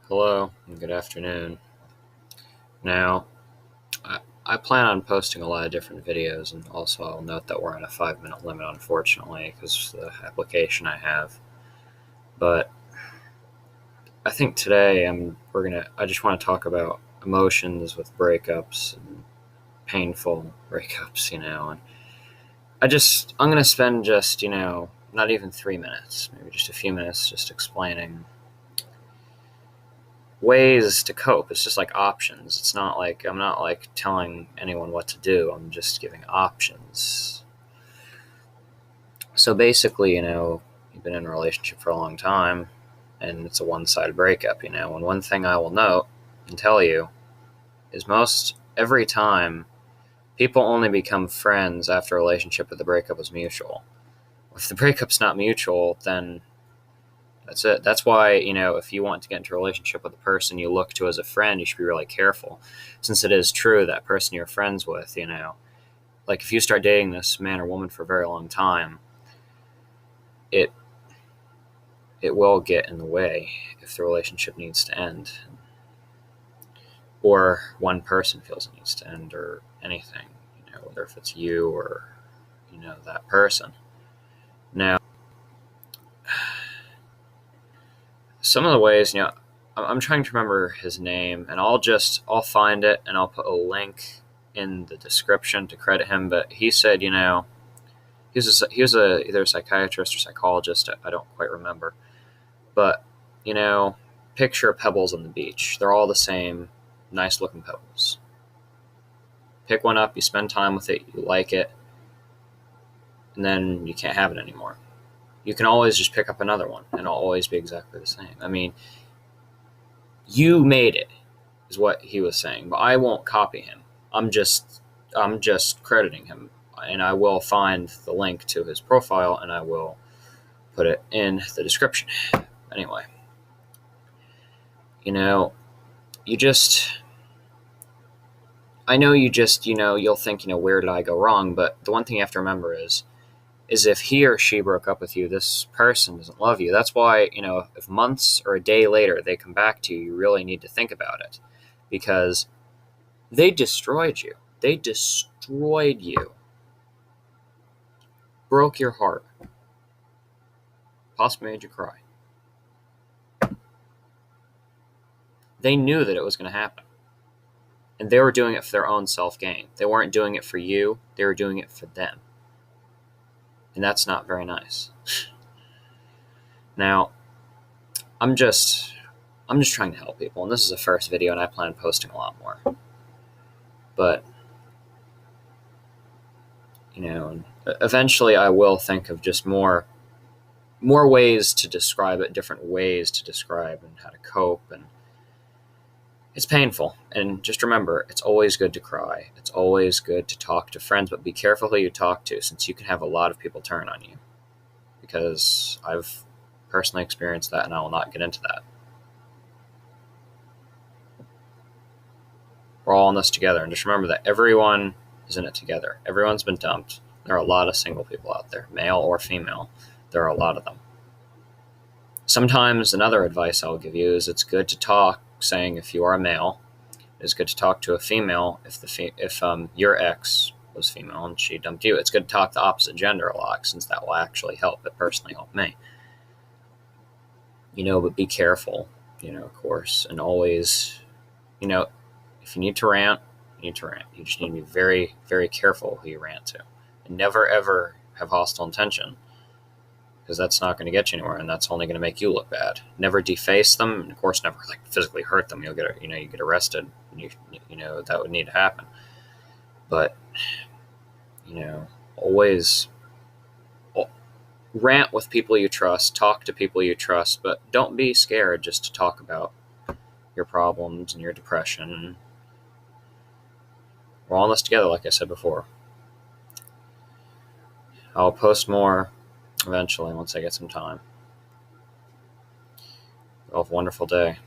Hello and good afternoon. Now, I plan on posting a lot of different videos, and also I'll note that we're on a 5-minute limit, unfortunately, because of the application I have. But I think today I just want to talk about emotions with breakups and painful breakups, and I'm gonna spend just not even 3 minutes, maybe just a few minutes, just explaining ways to cope. It's just like options. It's not like I'm not like telling anyone what to do. I'm just giving options. So basically, you've been in a relationship for a long time and it's a one-sided breakup, and one thing I will note and tell you is most every time people only become friends after a relationship if the breakup was mutual. If the breakup's not mutual, then that's it. That's why, if you want to get into a relationship with a person you look to as a friend, you should be really careful. Since it is true that person you're friends with, like if you start dating this man or woman for a very long time, it it will get in the way if the relationship needs to end. Or one person feels it needs to end or anything, whether if it's you or, that person. Now, some of the ways, I'm trying to remember his name, and I'll find it and I'll put a link in the description to credit him. But he said, he was either a psychiatrist or psychologist. I don't quite remember, but picture pebbles on the beach. They're all the same, nice looking pebbles. Pick one up, you spend time with it, you like it, and then you can't have it anymore. You can always just pick up another one, and it'll always be exactly the same. I mean, you made it, is what he was saying, but I won't copy him. I'm just crediting him, and I will find the link to his profile, and I will put it in the description. Anyway, you just, I know you just, you'll think, where did I go wrong? But the one thing you have to remember is if he or she broke up with you, this person doesn't love you. That's why, if months or a day later they come back to you, you really need to think about it, because they destroyed you. They destroyed you. Broke your heart. Possibly made you cry. They knew that it was going to happen. And they were doing it for their own self-gain. They weren't doing it for you. They were doing it for them. And that's not very nice. Now, I'm just trying to help people. And this is the first video, and I plan on posting a lot more. But, eventually I will think of just more ways to describe it, different ways to describe and how to cope. And it's painful. And just remember, it's always good to cry. It's always good to talk to friends, but be careful who you talk to, since you can have a lot of people turn on you. Because I've personally experienced that, and I will not get into that. We're all in this together, and just remember that everyone is in it together. Everyone's been dumped. There are a lot of single people out there, male or female. There are a lot of them. Sometimes another advice I'll give you is it's good to talk, saying if you are a male, it's good to talk to a female if your ex was female and she dumped you. It's good to talk the opposite gender a lot, since that will actually help. It personally helped me. But be careful, of course, and always, if you need to rant, you need to rant. You just need to be very, very careful who you rant to. And never, ever have hostile intention, because that's not going to get you anywhere, and that's only going to make you look bad. Never deface them, and of course, never physically hurt them. You get arrested. And that would need to happen. But always rant with people you trust, talk to people you trust, but don't be scared just to talk about your problems and your depression. We're all in this together, like I said before. I'll post more eventually once I get some time. Have a wonderful day.